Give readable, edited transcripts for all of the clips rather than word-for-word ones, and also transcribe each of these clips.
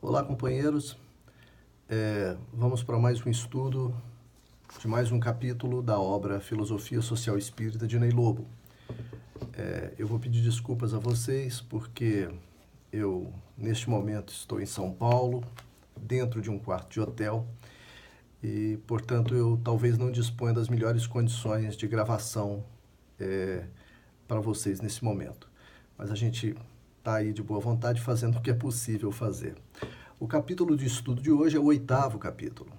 Olá, companheiros. Vamos para mais um estudo de mais um capítulo da obra Filosofia Social Espírita de Ney Lobo. Eu vou pedir desculpas a vocês porque eu, neste momento, estou em São Paulo, dentro de um quarto de hotel e, portanto, eu talvez não disponha das melhores condições de gravação para vocês nesse momento. Mas a gente está aí de boa vontade fazendo o que é possível fazer. O capítulo de estudo de hoje é o 8º capítulo.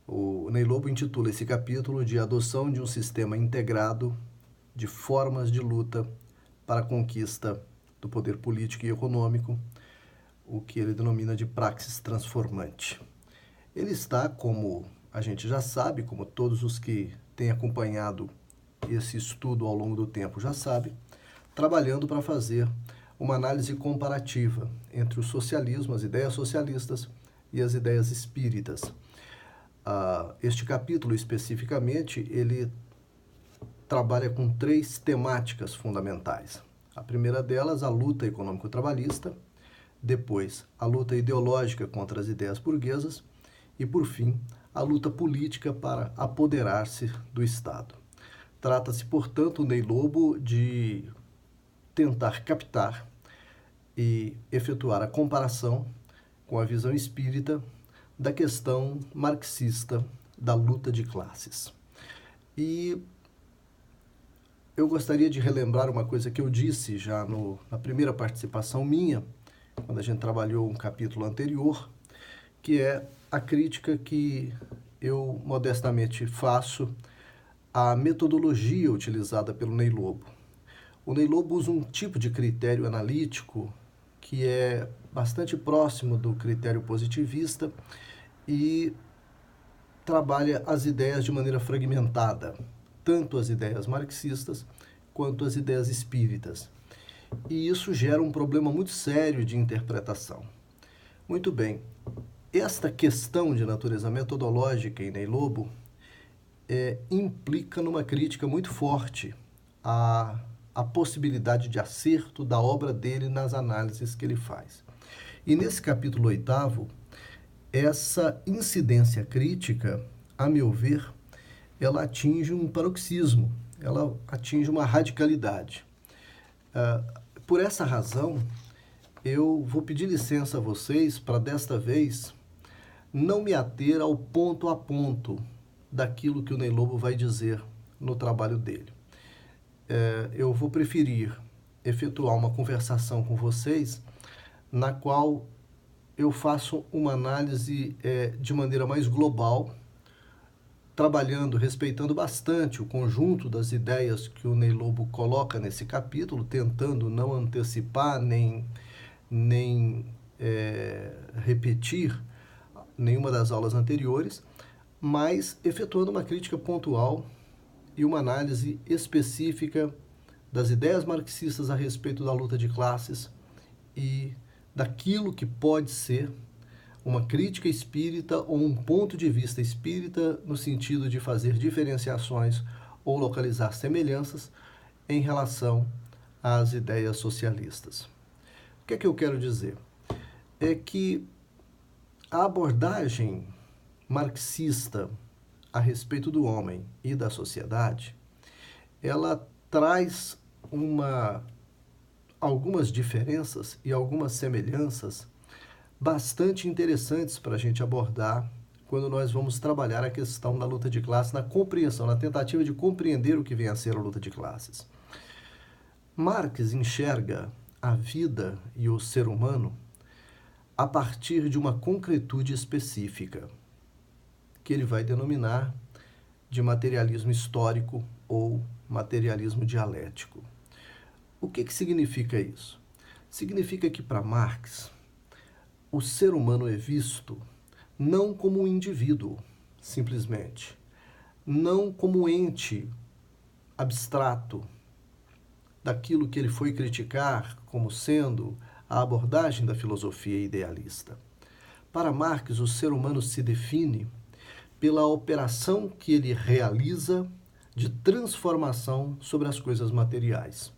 O Ney Lobo intitula esse capítulo de Adoção de um Sistema Integrado de Formas de Luta para a Conquista do Poder Político e Econômico, o que ele denomina de praxis transformante. Ele está, como a gente já sabe, como todos os que têm acompanhado esse estudo ao longo do tempo já sabem, trabalhando para fazer uma análise comparativa entre o socialismo, as ideias socialistas e as ideias espíritas. Este capítulo, especificamente, ele trabalha com 3 temáticas fundamentais. A primeira delas, a luta econômico-trabalhista, depois, a luta ideológica contra as ideias burguesas e, por fim, a luta política para apoderar-se do Estado. Trata-se, portanto, Ney Lobo de tentar captar e efetuar a comparação com a visão espírita da questão marxista da luta de classes. E eu gostaria de relembrar uma coisa que eu disse já na primeira participação minha, quando a gente trabalhou um capítulo anterior, que é a crítica que eu modestamente faço à metodologia utilizada pelo Ney Lobo. O Ney Lobo usa um tipo de critério analítico que é bastante próximo do critério positivista e trabalha as ideias de maneira fragmentada, tanto as ideias marxistas quanto as ideias espíritas. E isso gera um problema muito sério de interpretação. Muito bem, esta questão de natureza metodológica em Ney Lobo implica numa crítica muito forte a possibilidade de acerto da obra dele nas análises que ele faz. E nesse capítulo 8º, essa incidência crítica, a meu ver, ela atinge um paroxismo, ela atinge uma radicalidade. Por essa razão, eu vou pedir licença a vocês para, desta vez, não me ater ao ponto a ponto daquilo que o Ney Lobo vai dizer no trabalho dele. Eu vou preferir efetuar uma conversação com vocês na qual eu faço uma análise de maneira mais global, trabalhando, respeitando bastante o conjunto das ideias que o Ney Lobo coloca nesse capítulo, tentando não antecipar nem repetir nenhuma das aulas anteriores, mas efetuando uma crítica pontual e uma análise específica das ideias marxistas a respeito da luta de classes e daquilo que pode ser uma crítica espírita ou um ponto de vista espírita no sentido de fazer diferenciações ou localizar semelhanças em relação às ideias socialistas. O que é que eu quero dizer? É que a abordagem marxista a respeito do homem e da sociedade, ela traz algumas diferenças e algumas semelhanças bastante interessantes para a gente abordar quando nós vamos trabalhar a questão da luta de classes, na compreensão, na tentativa de compreender o que vem a ser a luta de classes. Marx enxerga a vida e o ser humano a partir de uma concretude específica, que ele vai denominar de materialismo histórico ou materialismo dialético. O que significa isso? Significa que, para Marx, o ser humano é visto não como um indivíduo, simplesmente, não como um ente abstrato daquilo que ele foi criticar como sendo a abordagem da filosofia idealista. Para Marx, o ser humano se define pela operação que ele realiza de transformação sobre as coisas materiais.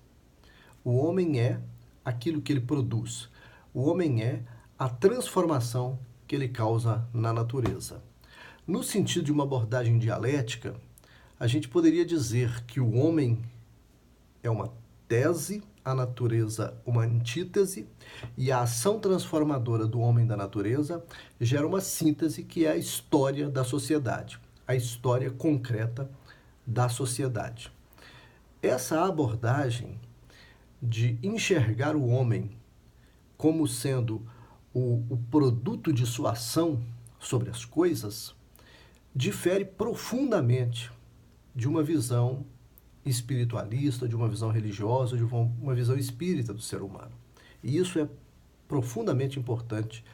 O homem é aquilo que ele produz. O homem é a transformação que ele causa na natureza. No sentido de uma abordagem dialética, a gente poderia dizer que o homem é uma tese, a natureza uma antítese, e a ação transformadora do homem da natureza gera uma síntese que é a história da sociedade, a história concreta da sociedade. Essa abordagem de enxergar o homem como sendo o produto de sua ação sobre as coisas difere profundamente de uma visão espiritualista, de uma visão religiosa, de uma visão espírita do ser humano. E isso é profundamente importante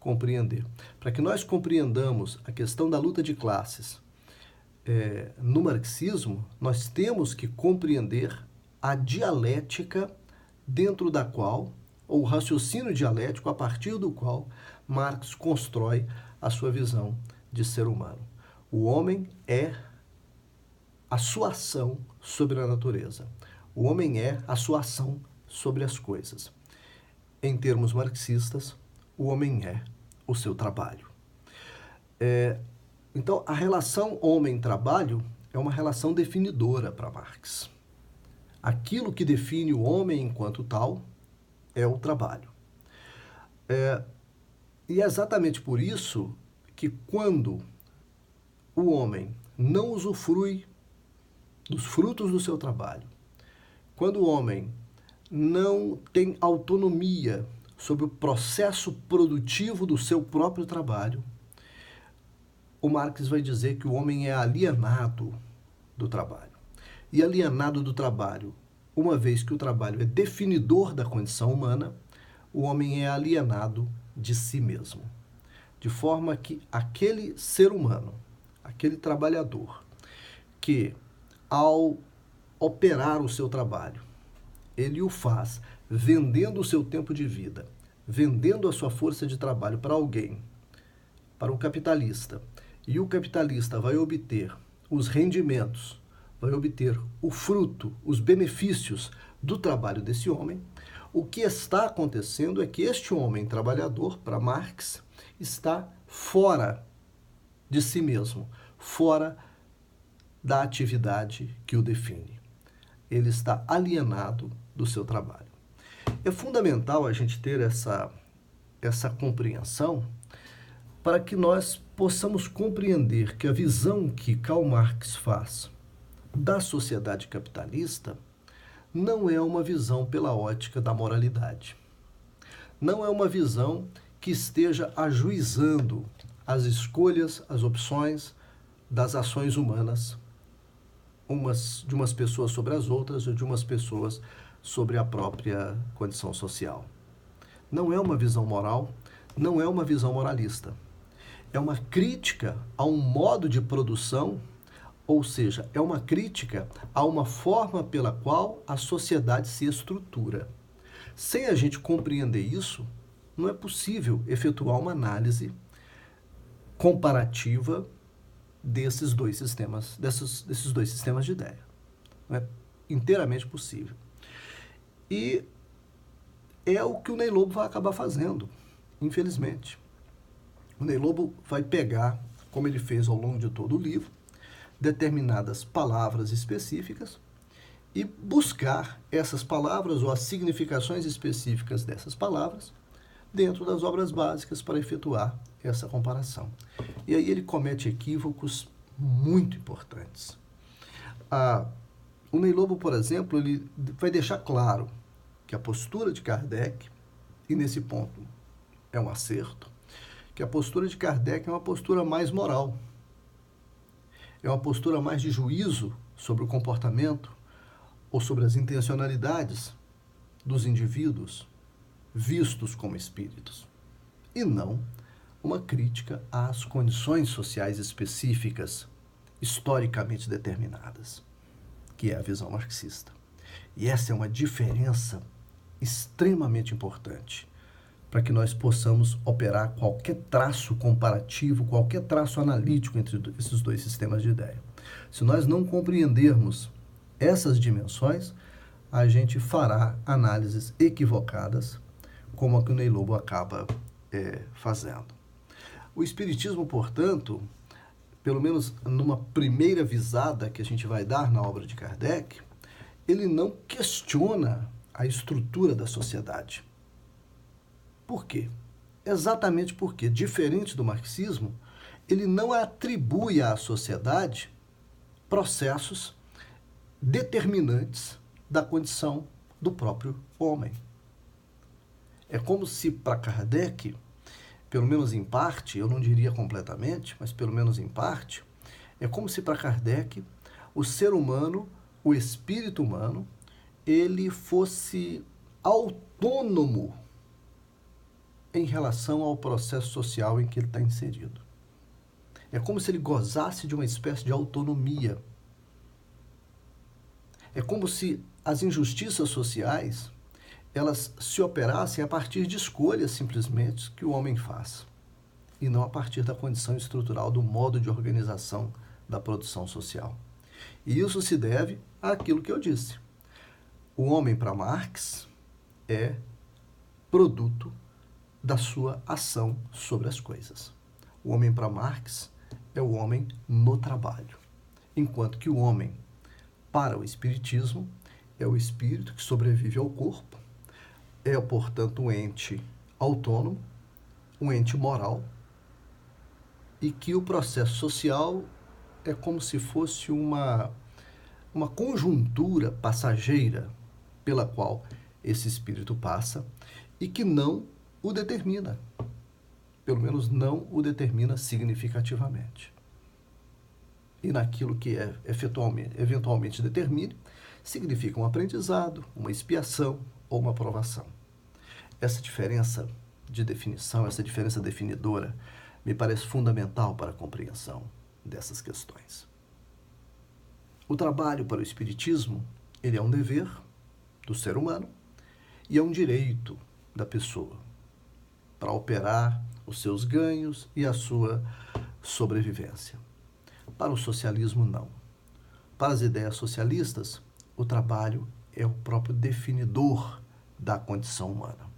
compreender. Para que nós compreendamos a questão da luta de classes no marxismo, nós temos que compreender a dialética dentro da qual, ou o raciocínio dialético a partir do qual Marx constrói a sua visão de ser humano. O homem é a sua ação sobre a natureza. O homem é a sua ação sobre as coisas. Em termos marxistas, o homem é o seu trabalho. Então, a relação homem-trabalho é uma relação definidora para Marx. Aquilo que define o homem enquanto tal é o trabalho. E é exatamente por isso que quando o homem não usufrui dos frutos do seu trabalho, quando o homem não tem autonomia sobre o processo produtivo do seu próprio trabalho, o Marx vai dizer que o homem é alienado do trabalho. E alienado do trabalho, uma vez que o trabalho é definidor da condição humana, o homem é alienado de si mesmo. De forma que aquele ser humano, aquele trabalhador, que ao operar o seu trabalho, ele o faz vendendo o seu tempo de vida, vendendo a sua força de trabalho para alguém, para um capitalista, e o capitalista vai obter os rendimentos, vai obter o fruto, os benefícios do trabalho desse homem, o que está acontecendo é que este homem trabalhador, para Marx, está fora de si mesmo, fora da atividade que o define. Ele está alienado do seu trabalho. É fundamental a gente ter essa compreensão para que nós possamos compreender que a visão que Karl Marx faz da sociedade capitalista não é uma visão pela ótica da moralidade. Não é uma visão que esteja ajuizando as escolhas, as opções das ações humanas, de umas pessoas sobre as outras ou de umas pessoas sobre a própria condição social. Não é uma visão moral, não é uma visão moralista. É uma crítica a um modo de produção, ou seja, é uma crítica a uma forma pela qual a sociedade se estrutura. Sem a gente compreender isso, não é possível efetuar uma análise comparativa desses dois sistemas de ideia. Não é inteiramente possível. E é o que o Ney Lobo vai acabar fazendo, infelizmente. O Ney Lobo vai pegar, como ele fez ao longo de todo o livro, determinadas palavras específicas e buscar essas palavras ou as significações específicas dessas palavras dentro das obras básicas para efetuar essa comparação. E aí ele comete equívocos muito importantes. O Ney Lobo, por exemplo, ele vai deixar claro que a postura de Kardec, e nesse ponto é um acerto, que a postura de Kardec é uma postura mais moral, é uma postura mais de juízo sobre o comportamento ou sobre as intencionalidades dos indivíduos vistos como espíritos, e não uma crítica às condições sociais específicas, historicamente determinadas, que é a visão marxista. E essa é uma diferença extremamente importante para que nós possamos operar qualquer traço comparativo, qualquer traço analítico entre esses dois sistemas de ideia. Se nós não compreendermos essas dimensões, a gente fará análises equivocadas, como a que o Ney Lobo acaba fazendo. O Espiritismo, portanto, pelo menos numa primeira visada que a gente vai dar na obra de Kardec, ele não questiona a estrutura da sociedade. Por quê? Exatamente porque, diferente do marxismo, ele não atribui à sociedade processos determinantes da condição do próprio homem. É como se, para Kardec, pelo menos em parte, eu não diria completamente, mas pelo menos em parte, é como se para Kardec o ser humano, o espírito humano, ele fosse autônomo em relação ao processo social em que ele está inserido. É como se ele gozasse de uma espécie de autonomia. É como se as injustiças sociais elas se operassem a partir de escolhas simplesmente que o homem faz, e não a partir da condição estrutural do modo de organização da produção social. E isso se deve àquilo que eu disse. O homem, para Marx, é produto da sua ação sobre as coisas. O homem, para Marx, é o homem no trabalho, enquanto que o homem, para o Espiritismo, é o espírito que sobrevive ao corpo, é, portanto, um ente autônomo, um ente moral, e que o processo social é como se fosse uma conjuntura passageira pela qual esse espírito passa e que não o determina, pelo menos não o determina significativamente. E naquilo que eventualmente determine, significa um aprendizado, uma expiação ou uma aprovação. Essa diferença de definição, essa diferença definidora, me parece fundamental para a compreensão dessas questões. O trabalho para o Espiritismo, ele é um dever do ser humano e é um direito da pessoa para operar os seus ganhos e a sua sobrevivência. Para o socialismo, não. Para as ideias socialistas, o trabalho é o próprio definidor da condição humana.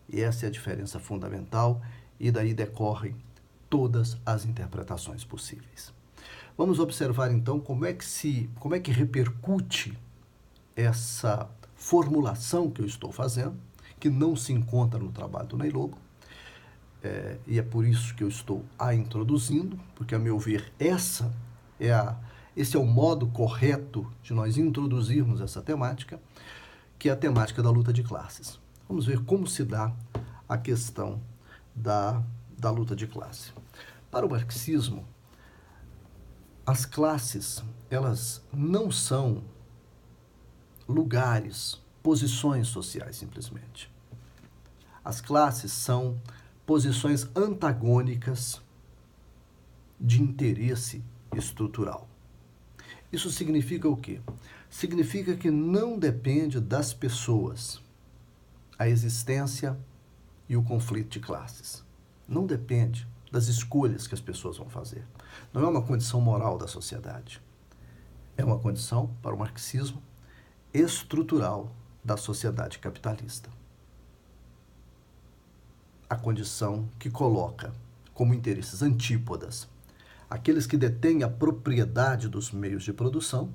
E essa é a diferença fundamental e daí decorrem todas as interpretações possíveis. Vamos observar então como é que repercute essa formulação que eu estou fazendo, que não se encontra no trabalho do Ney Lobo, e é por isso que eu estou a introduzindo, porque, a meu ver, esse é o modo correto de nós introduzirmos essa temática, que é a temática da luta de classes. Vamos ver como se dá a questão da luta de classe. Para o marxismo, as classes, elas não são lugares, posições sociais, simplesmente. As classes são posições antagônicas de interesse estrutural. Isso significa o quê? Significa que não depende das pessoas a existência e o conflito de classes. Não depende das escolhas que as pessoas vão fazer. Não é uma condição moral da sociedade. É uma condição, para o marxismo, estrutural da sociedade capitalista. A condição que coloca como interesses antípodas aqueles que detêm a propriedade dos meios de produção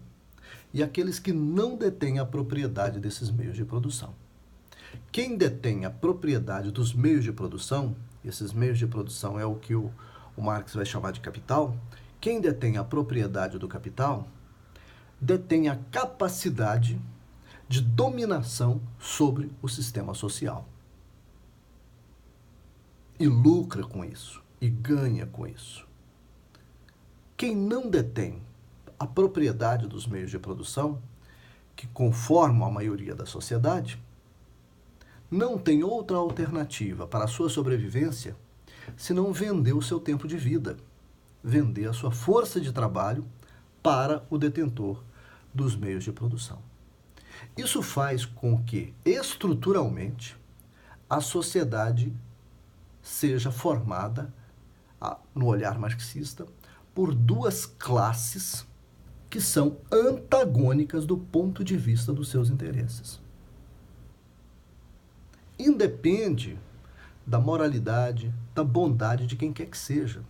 e aqueles que não detêm a propriedade desses meios de produção. Quem detém a propriedade dos meios de produção, esses meios de produção é o que o Marx vai chamar de capital, quem detém a propriedade do capital detém a capacidade de dominação sobre o sistema social. E lucra com isso, e ganha com isso. Quem não detém a propriedade dos meios de produção, que conformam a maioria da sociedade, não tem outra alternativa para a sua sobrevivência senão vender o seu tempo de vida, vender a sua força de trabalho para o detentor dos meios de produção. Isso faz com que, estruturalmente, a sociedade seja formada, no olhar marxista, por duas classes que são antagônicas do ponto de vista dos seus interesses. Independe da moralidade, da bondade de quem quer que seja.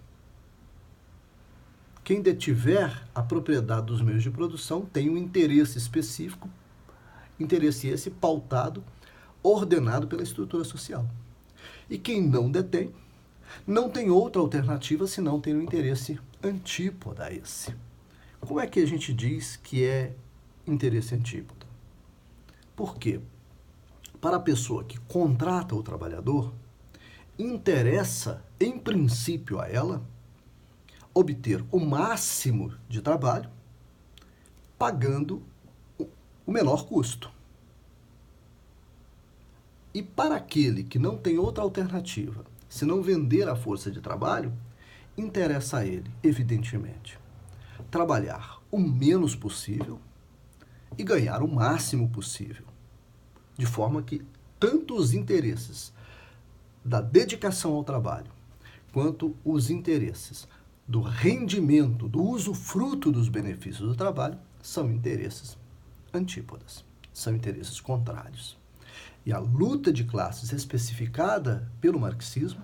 Quem detiver a propriedade dos meios de produção tem um interesse específico, interesse esse pautado, ordenado pela estrutura social. E quem não detém, não tem outra alternativa senão ter um interesse antípoda a esse. Como é que a gente diz que é interesse antípoda? Por quê? Para a pessoa que contrata o trabalhador, interessa, em princípio, a ela obter o máximo de trabalho pagando o menor custo. E para aquele que não tem outra alternativa, se não vender a força de trabalho, interessa a ele, evidentemente, trabalhar o menos possível e ganhar o máximo possível, de forma que tanto os interesses da dedicação ao trabalho, quanto os interesses do rendimento, do usufruto dos benefícios do trabalho, são interesses antípodas, são interesses contrários. E a luta de classes especificada pelo marxismo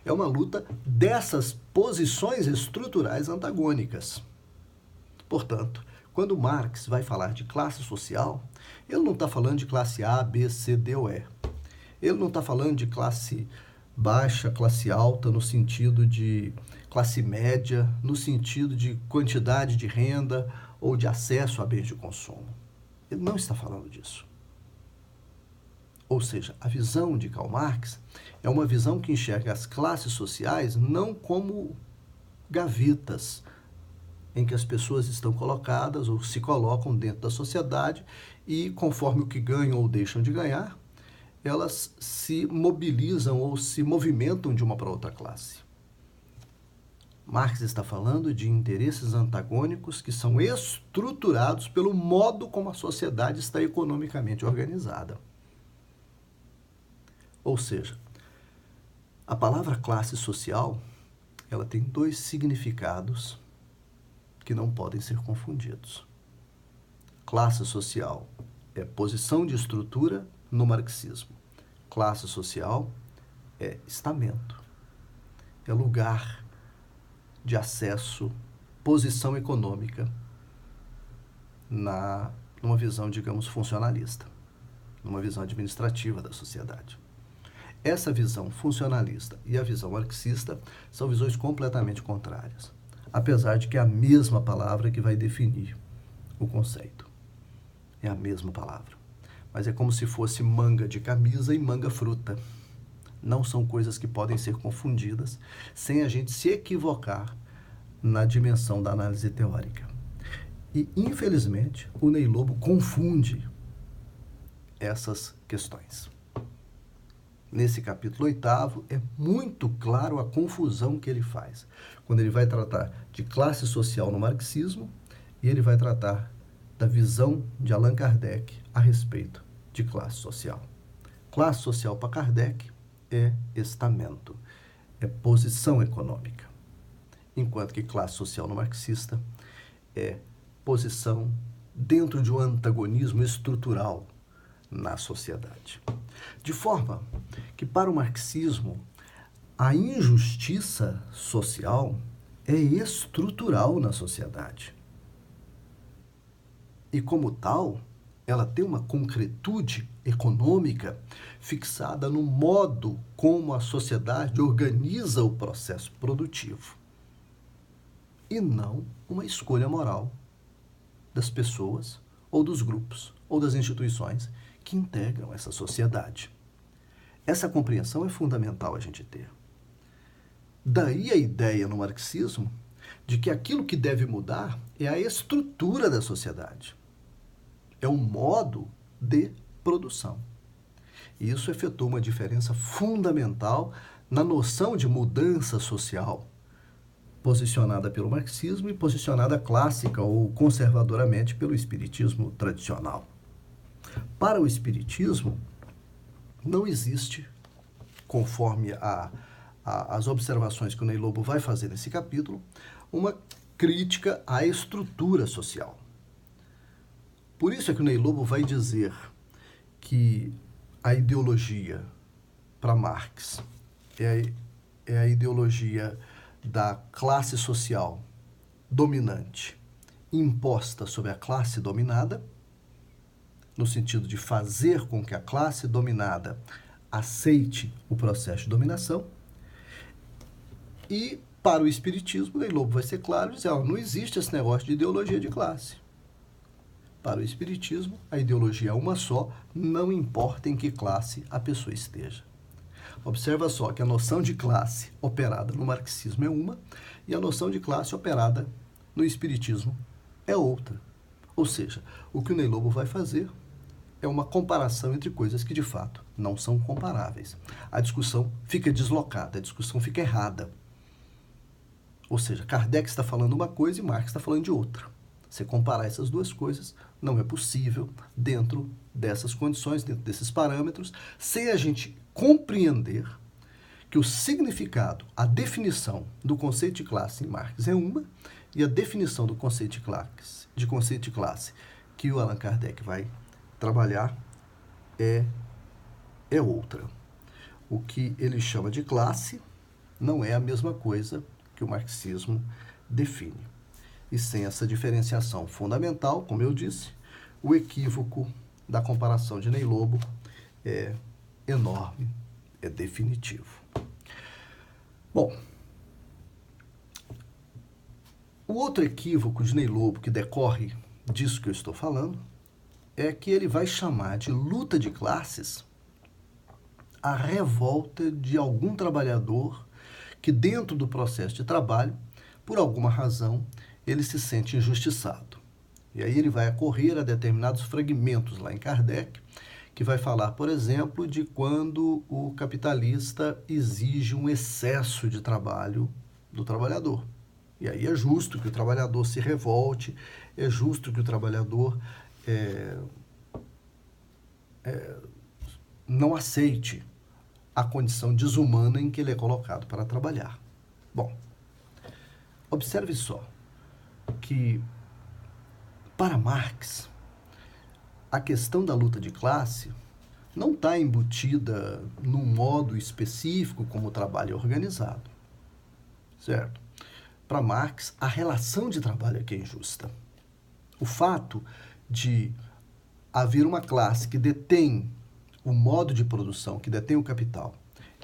é uma luta dessas posições estruturais antagônicas. Portanto, quando Marx vai falar de classe social, ele não está falando de classe A, B, C, D ou E. Ele não está falando de classe baixa, classe alta, no sentido de classe média, no sentido de quantidade de renda ou de acesso a bens de consumo. Ele não está falando disso. Ou seja, a visão de Karl Marx é uma visão que enxerga as classes sociais não como gavetas em que as pessoas estão colocadas ou se colocam dentro da sociedade e, conforme o que ganham ou deixam de ganhar, elas se mobilizam ou se movimentam de uma para outra classe. Marx está falando de interesses antagônicos que são estruturados pelo modo como a sociedade está economicamente organizada. Ou seja, a palavra classe social, ela tem dois significados que não podem ser confundidos. Classe social é posição de estrutura no marxismo. Classe social é estamento, é lugar de acesso, posição econômica numa visão, digamos, funcionalista, numa visão administrativa da sociedade. Essa visão funcionalista e a visão marxista são visões completamente contrárias, apesar de que é a mesma palavra que vai definir o conceito. É a mesma palavra. Mas é como se fosse manga de camisa e manga fruta. Não são coisas que podem ser confundidas sem a gente se equivocar na dimensão da análise teórica. E, infelizmente, o Ney Lobo confunde essas questões. Nesse capítulo 8º, é muito claro a confusão que ele faz, quando ele vai tratar de classe social no marxismo e ele vai tratar da visão de Allan Kardec a respeito de classe social. Classe social para Kardec é estamento, é posição econômica, enquanto que classe social no marxista é posição dentro de um antagonismo estrutural na sociedade. De forma que, para o marxismo, a injustiça social é estrutural na sociedade. E, como tal, ela tem uma concretude econômica fixada no modo como a sociedade organiza o processo produtivo, e não uma escolha moral das pessoas, ou dos grupos, ou das instituições que integram essa sociedade. Essa compreensão é fundamental a gente ter. Daí a ideia no marxismo de que aquilo que deve mudar é a estrutura da sociedade, é o modo de produção. E isso efetua uma diferença fundamental na noção de mudança social, posicionada pelo marxismo e posicionada clássica ou conservadoramente pelo espiritismo tradicional. Para o espiritismo, não existe, conforme as observações que o Ney Lobo vai fazer nesse capítulo, uma crítica à estrutura social. Por isso é que o Ney Lobo vai dizer que a ideologia, para Marx, é a ideologia da classe social dominante imposta sobre a classe dominada, no sentido de fazer com que a classe dominada aceite o processo de dominação. E para o espiritismo, Ney Lobo vai ser claro e dizer, não existe esse negócio de ideologia de classe. Para o espiritismo, a ideologia é uma só, não importa em que classe a pessoa esteja. Observa só que a noção de classe operada no marxismo é uma e a noção de classe operada no espiritismo é outra. Ou seja, o que o Ney Lobo vai fazer é uma comparação entre coisas que de fato não são comparáveis. A discussão fica deslocada, a discussão fica errada. Ou seja, Kardec está falando uma coisa e Marx está falando de outra. Você comparar essas duas coisas não é possível dentro dessas condições, dentro desses parâmetros, sem a gente compreender que o significado, a definição do conceito de classe em Marx é uma e a definição do conceito de classe que o Allan Kardec vai trabalhar é outra. O que ele chama de classe não é a mesma coisa que o marxismo define. E sem essa diferenciação fundamental, como eu disse, o equívoco da comparação de Ney Lobo é enorme, é definitivo. Bom, o outro equívoco de Ney Lobo que decorre disso que eu estou falando é que ele vai chamar de luta de classes a revolta de algum trabalhador que dentro do processo de trabalho, por alguma razão, ele se sente injustiçado. E aí ele vai acorrer a determinados fragmentos lá em Kardec, que vai falar, por exemplo, de quando o capitalista exige um excesso de trabalho do trabalhador. E aí é justo que o trabalhador se revolte, é justo que o trabalhador não aceite a condição desumana em que ele é colocado para trabalhar. Bom, observe só que, para Marx, a questão da luta de classe não está embutida num modo específico como o trabalho é organizado, certo? Para Marx, a relação de trabalho é que é injusta. O fato de haver uma classe que detém o modo de produção, que detém o capital,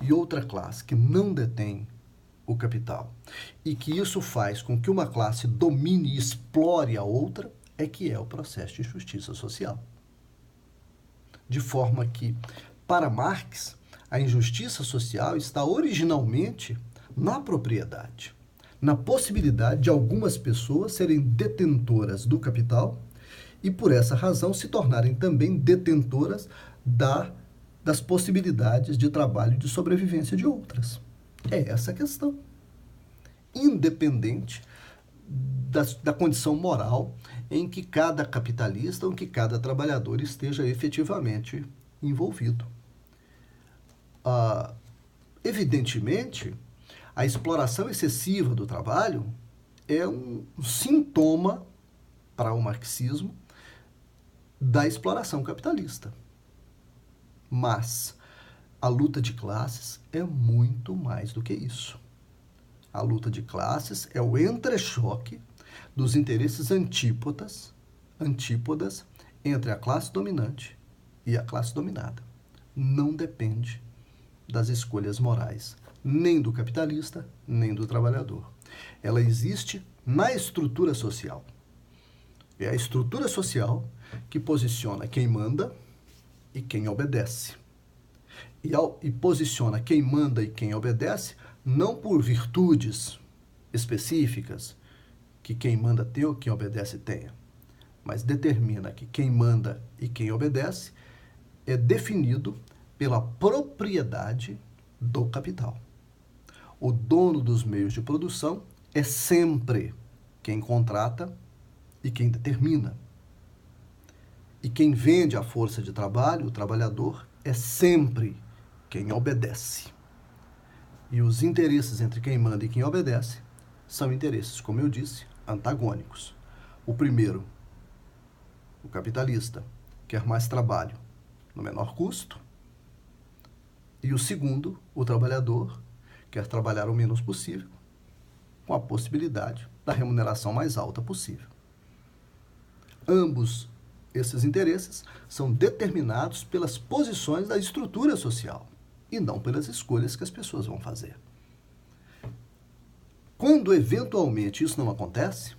e outra classe que não detém o capital, e que isso faz com que uma classe domine e explore a outra, é que é o processo de justiça social. De forma que, para Marx, a injustiça social está originalmente na propriedade, na possibilidade de algumas pessoas serem detentoras do capital e, por essa razão, se tornarem também detentoras das possibilidades de trabalho e de sobrevivência de outras. É essa a questão. Independente da condição moral em que cada capitalista ou que cada trabalhador esteja efetivamente envolvido. Evidentemente, a exploração excessiva do trabalho é um sintoma, para o marxismo, da exploração capitalista. Mas a luta de classes é muito mais do que isso. A luta de classes é o entrechoque dos interesses antípodas entre a classe dominante e a classe dominada. Não depende das escolhas morais, nem do capitalista, nem do trabalhador. Ela existe na estrutura social. É a estrutura social que posiciona quem manda e quem obedece. E posiciona quem manda e quem obedece não por virtudes específicas que quem manda tem ou quem obedece tenha, mas determina que quem manda e quem obedece é definido pela propriedade do capital. O dono dos meios de produção é sempre quem contrata e quem determina. E quem vende a força de trabalho, o trabalhador, é sempre quem obedece. E os interesses entre quem manda e quem obedece são interesses, como eu disse, antagônicos. O primeiro, o capitalista, quer mais trabalho no menor custo, E o segundo, o trabalhador, quer trabalhar o menos possível, com a possibilidade da remuneração mais alta possível. Ambos esses interesses são determinados pelas posições da estrutura social e não pelas escolhas que as pessoas vão fazer. Quando eventualmente isso não acontece,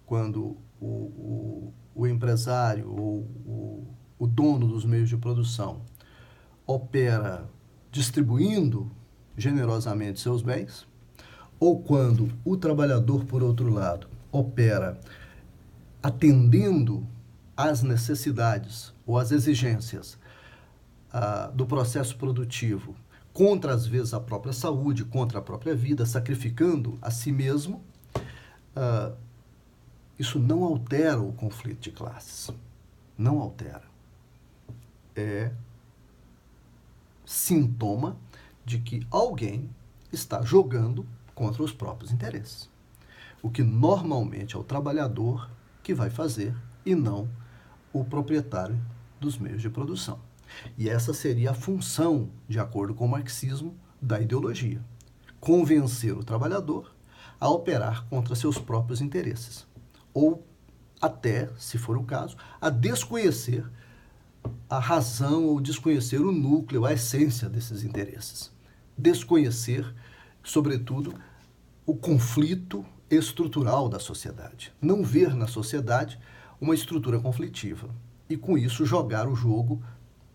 quando o empresário ou o dono dos meios de produção opera distribuindo generosamente seus bens, ou quando o trabalhador, por outro lado, opera atendendo às necessidades ou às exigências do processo produtivo, contra, às vezes, a própria saúde, contra a própria vida, sacrificando a si mesmo, isso não altera o conflito de classes. Não altera. É sintoma de que alguém está jogando contra os próprios interesses. O que normalmente é o trabalhador que vai fazer e não o proprietário dos meios de produção. E essa seria a função, de acordo com o marxismo, da ideologia. Convencer o trabalhador a operar contra seus próprios interesses. Ou até, se for o caso, a desconhecer a razão ou desconhecer o núcleo, a essência desses interesses. Desconhecer, sobretudo, o conflito estrutural da sociedade. Não ver na sociedade uma estrutura conflitiva e, com isso, jogar o jogo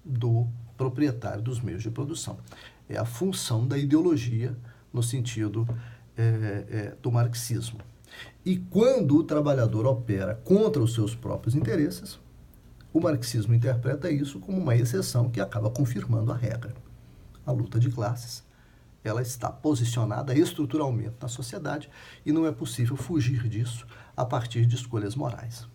do proprietário dos meios de produção. É a função da ideologia no sentido do marxismo. E quando o trabalhador opera contra os seus próprios interesses, o marxismo interpreta isso como uma exceção que acaba confirmando a regra. A luta de classes, ela está posicionada estruturalmente na sociedade e não é possível fugir disso a partir de escolhas morais.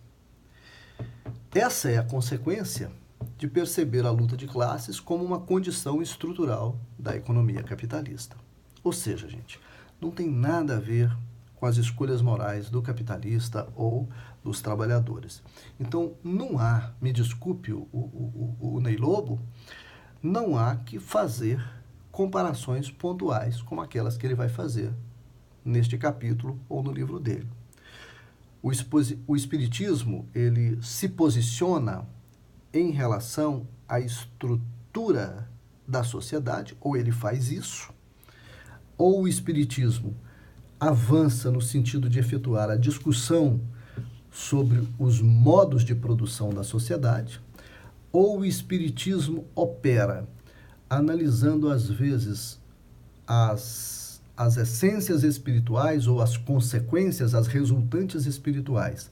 Essa é a consequência de perceber a luta de classes como uma condição estrutural da economia capitalista. Ou seja, gente, não tem nada a ver com as escolhas morais do capitalista ou dos trabalhadores. Então, não há, me desculpe o Ney Lobo, não há que fazer comparações pontuais como aquelas que ele vai fazer neste capítulo ou no livro dele. O espiritismo, ele se posiciona em relação à estrutura da sociedade, ou ele faz isso, ou o espiritismo avança no sentido de efetuar a discussão sobre os modos de produção da sociedade, ou o espiritismo opera analisando, às vezes, as essências espirituais ou as consequências, as resultantes espirituais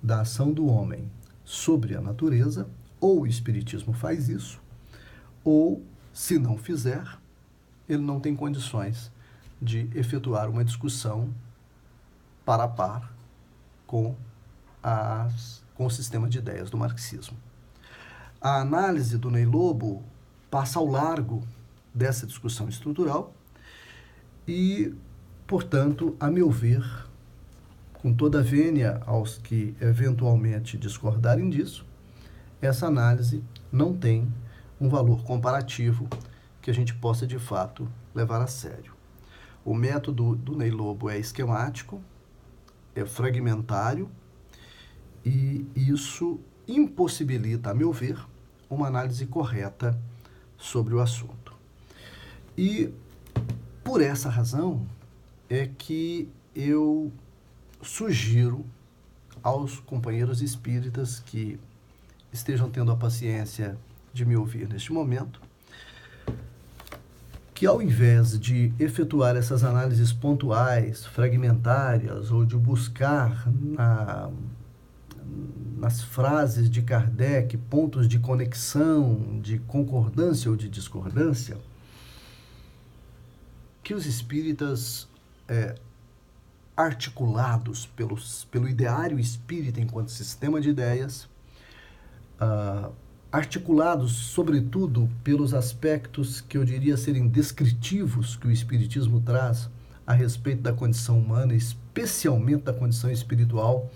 da ação do homem sobre a natureza, ou o espiritismo faz isso, ou, se não fizer, ele não tem condições de efetuar uma discussão par a par com o sistema de ideias do marxismo. A análise do Ney Lobo passa ao largo dessa discussão estrutural e, portanto, a meu ver, com toda a vênia aos que eventualmente discordarem disso, essa análise não tem um valor comparativo que a gente possa, de fato, levar a sério. O método do Ney Lobo é esquemático, é fragmentário, e isso impossibilita, a meu ver, uma análise correta sobre o assunto. E, por essa razão, é que eu sugiro aos companheiros espíritas que estejam tendo a paciência de me ouvir neste momento, que ao invés de efetuar essas análises pontuais, fragmentárias, ou de buscar nas frases de Kardec pontos de conexão, de concordância ou de discordância, que os espíritas, articulados pelo ideário espírita enquanto sistema de ideias, articulados, sobretudo, pelos aspectos que eu diria serem descritivos que o Espiritismo traz a respeito da condição humana, especialmente da condição espiritual,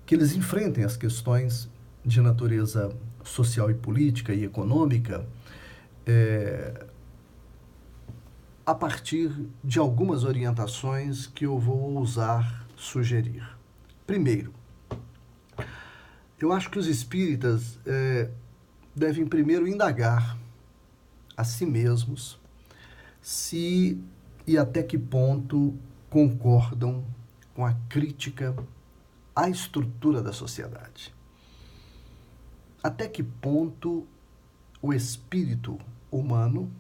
que eles enfrentem as questões de natureza social e política e econômica a partir de algumas orientações que eu vou ousar sugerir. Primeiro, eu acho que os espíritas devem primeiro indagar a si mesmos se e até que ponto concordam com a crítica à estrutura da sociedade. Até que ponto o espírito humano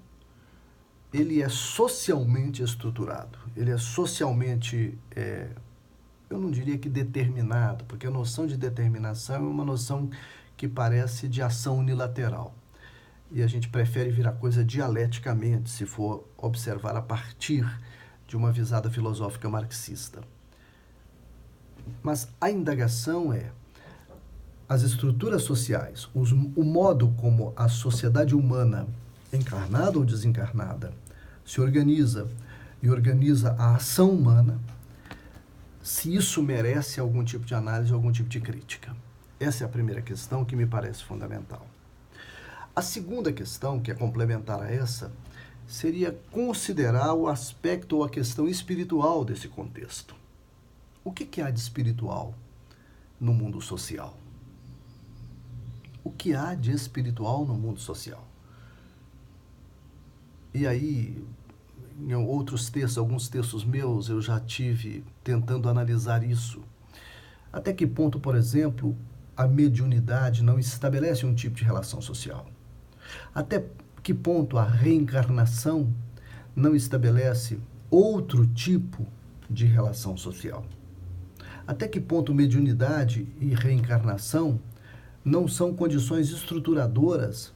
ele é socialmente estruturado, ele é socialmente, eu não diria que determinado, porque a noção de determinação é uma noção que parece de ação unilateral. E a gente prefere ver a coisa dialeticamente, se for observar a partir de uma visada filosófica marxista. Mas a indagação é as estruturas sociais, o modo como a sociedade humana, encarnada ou desencarnada, se organiza e organiza a ação humana, se isso merece algum tipo de análise, algum tipo de crítica. Essa é a primeira questão que me parece fundamental. A segunda questão, que é complementar a essa, seria considerar o aspecto ou a questão espiritual desse contexto. O que há de espiritual no mundo social? O que há de espiritual no mundo social? E aí, em outros textos, alguns textos meus, eu já tive tentando analisar isso. Até que ponto, por exemplo, a mediunidade não estabelece um tipo de relação social? Até que ponto a reencarnação não estabelece outro tipo de relação social? Até que ponto mediunidade e reencarnação não são condições estruturadoras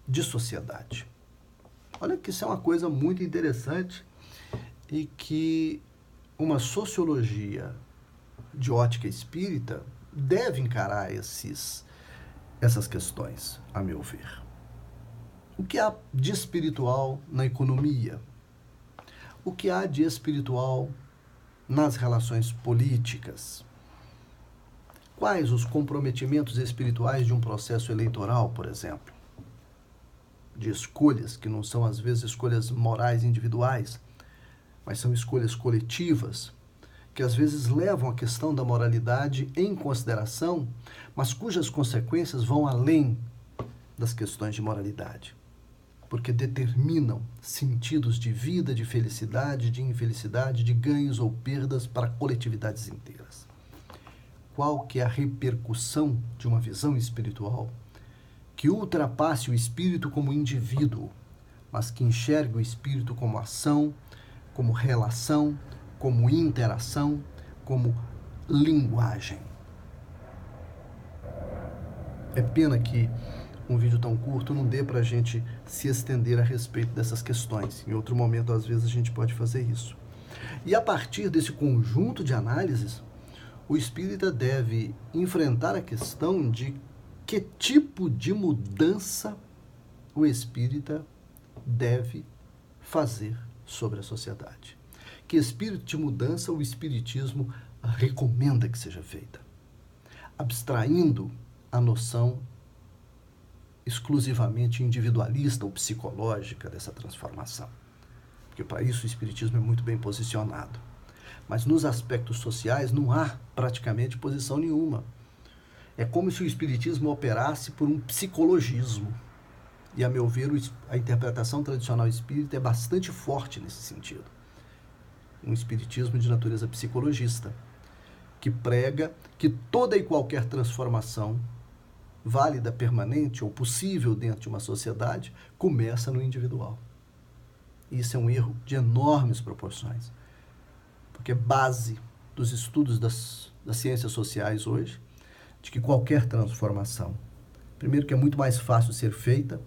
de sociedade? Olha que isso é uma coisa muito interessante e que uma sociologia de ótica espírita deve encarar essas questões, a meu ver. O que há de espiritual na economia? O que há de espiritual nas relações políticas? Quais os comprometimentos espirituais de um processo eleitoral, por exemplo? De escolhas que não são, às vezes, escolhas morais individuais, mas são escolhas coletivas, que às vezes levam a questão da moralidade em consideração, mas cujas consequências vão além das questões de moralidade, porque determinam sentidos de vida, de felicidade, de infelicidade, de ganhos ou perdas para coletividades inteiras. Qual que é a repercussão de uma visão espiritual que ultrapasse o espírito como indivíduo, mas que enxergue o espírito como ação, como relação, como interação, como linguagem? É pena que um vídeo tão curto não dê para a gente se estender a respeito dessas questões. Em outro momento, às vezes, a gente pode fazer isso. E a partir desse conjunto de análises, o espírita deve enfrentar a questão de que tipo de mudança o espírita deve fazer sobre a sociedade. Que espírito de mudança o espiritismo recomenda que seja feita, abstraindo a noção exclusivamente individualista ou psicológica dessa transformação. Porque para isso o espiritismo é muito bem posicionado. Mas nos aspectos sociais não há praticamente posição nenhuma. É como se o espiritismo operasse por um psicologismo. E, a meu ver, a interpretação tradicional espírita é bastante forte nesse sentido. Um espiritismo de natureza psicologista, que prega que toda e qualquer transformação válida, permanente ou possível dentro de uma sociedade começa no individual. E isso é um erro de enormes proporções, porque é base dos estudos das ciências sociais hoje, de que qualquer transformação, primeiro que é muito mais fácil ser feita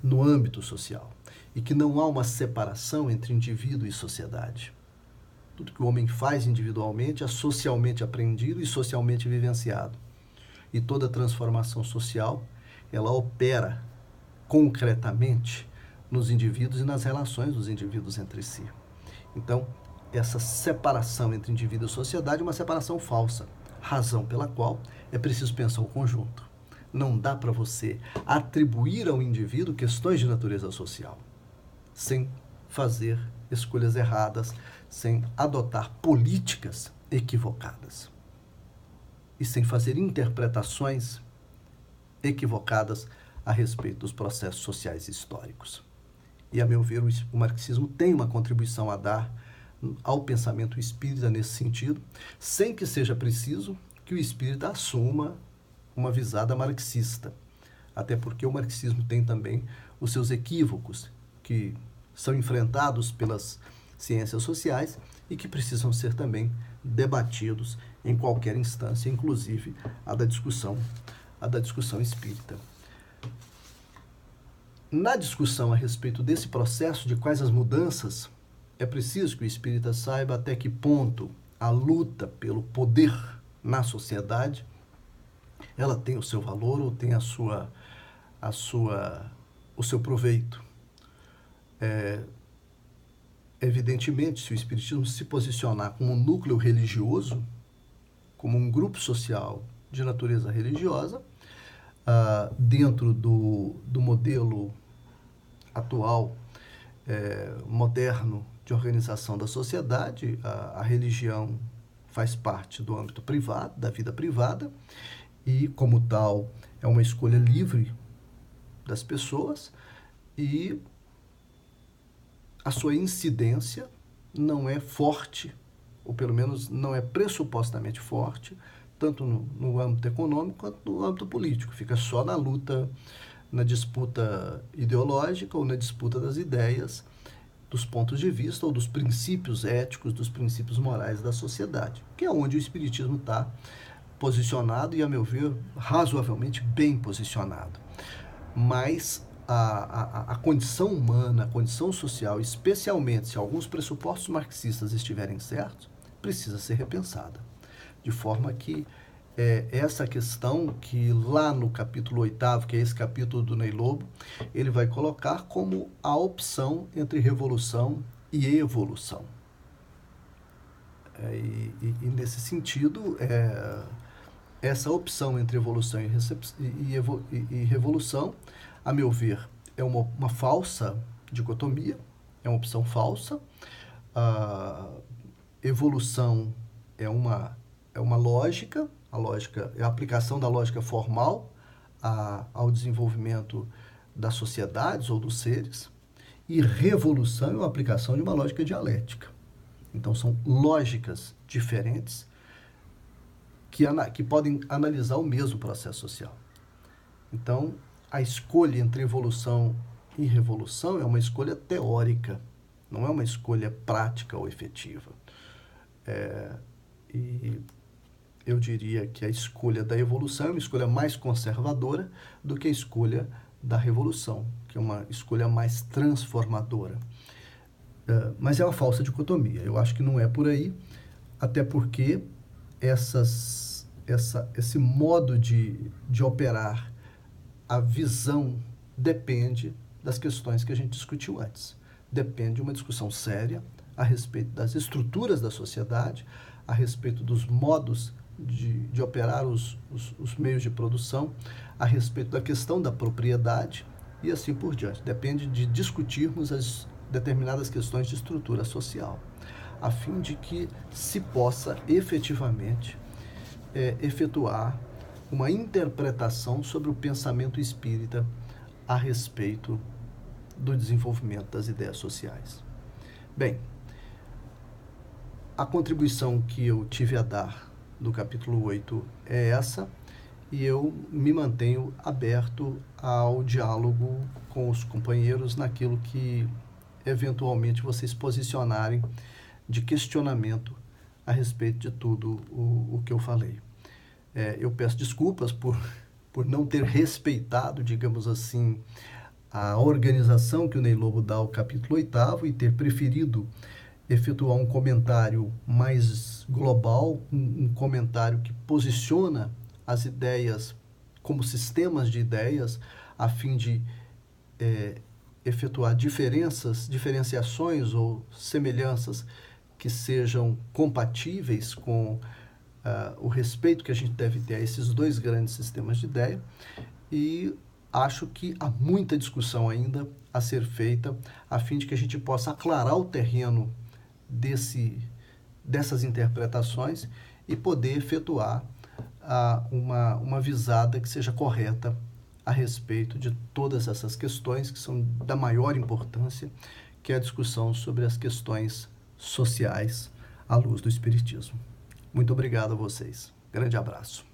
no âmbito social, e que não há uma separação entre indivíduo e sociedade. Tudo que o homem faz individualmente é socialmente aprendido e socialmente vivenciado. E toda transformação social, ela opera concretamente nos indivíduos e nas relações dos indivíduos entre si. Então, essa separação entre indivíduo e sociedade é uma separação falsa, razão pela qual é preciso pensar o conjunto. Não dá para você atribuir ao indivíduo questões de natureza social sem fazer escolhas erradas, sem adotar políticas equivocadas e sem fazer interpretações equivocadas a respeito dos processos sociais e históricos. E, a meu ver, o marxismo tem uma contribuição a dar ao pensamento espírita nesse sentido, sem que seja preciso que o espírita assuma uma visada marxista. Até porque o marxismo tem também os seus equívocos, que são enfrentados pelas ciências sociais e que precisam ser também debatidos em qualquer instância, inclusive a da discussão espírita. Na discussão a respeito desse processo, de quais as mudanças, é preciso que o espírita saiba até que ponto a luta pelo poder na sociedade ela tem o seu valor ou tem o seu proveito. Evidentemente, se o espiritismo se posicionar como um núcleo religioso, como um grupo social de natureza religiosa, dentro do modelo atual, moderno, de organização da sociedade, a religião faz parte do âmbito privado, da vida privada, e, como tal, é uma escolha livre das pessoas, e a sua incidência não é forte, ou pelo menos não é pressupostamente forte, tanto no âmbito econômico quanto no âmbito político. Fica só na luta, na disputa ideológica ou na disputa das ideias, dos pontos de vista ou dos princípios éticos, dos princípios morais da sociedade, que é onde o espiritismo está posicionado e, a meu ver, razoavelmente bem posicionado. Mas a condição humana, a condição social, especialmente se alguns pressupostos marxistas estiverem certos, precisa ser repensada. De forma que essa questão que lá no capítulo 8º, que é esse capítulo do Ney Lobo, ele vai colocar como a opção entre revolução e evolução. E nesse sentido, essa opção entre evolução e revolução, a meu ver, é uma falsa dicotomia, é uma opção falsa. A evolução é uma lógica, a lógica é a aplicação da lógica formal ao desenvolvimento das sociedades ou dos seres, e revolução é a aplicação de uma lógica dialética. Então, são lógicas diferentes que podem analisar o mesmo processo social. Então, a escolha entre evolução e revolução é uma escolha teórica, não é uma escolha prática ou efetiva. E eu diria que a escolha da evolução é uma escolha mais conservadora do que a escolha da revolução, que é uma escolha mais transformadora. Mas é uma falsa dicotomia. Eu acho que não é por aí, até porque esse modo de operar a visão depende das questões que a gente discutiu antes. Depende de uma discussão séria a respeito das estruturas da sociedade, a respeito dos modos de operar os meios de produção, a respeito da questão da propriedade e assim por diante. Depende de discutirmos as determinadas questões de estrutura social, a fim de que se possa efetivamente efetuar uma interpretação sobre o pensamento espírita a respeito do desenvolvimento das ideias sociais. Bem, a contribuição que eu tive a dar do capítulo 8 é essa, e eu me mantenho aberto ao diálogo com os companheiros naquilo que eventualmente vocês posicionarem de questionamento a respeito de tudo o que eu falei. Eu peço desculpas por não ter respeitado, digamos assim, a organização que o Ney Lobo dá ao capítulo 8º e ter preferido efetuar um comentário mais global, um comentário que posiciona as ideias como sistemas de ideias, a fim de efetuar diferenciações ou semelhanças que sejam compatíveis com o respeito que a gente deve ter a esses dois grandes sistemas de ideia, e acho que há muita discussão ainda a ser feita a fim de que a gente possa aclarar o terreno dessas interpretações e poder efetuar uma visada que seja correta a respeito de todas essas questões que são da maior importância, que é a discussão sobre as questões sociais à luz do Espiritismo. Muito obrigado a vocês. Grande abraço.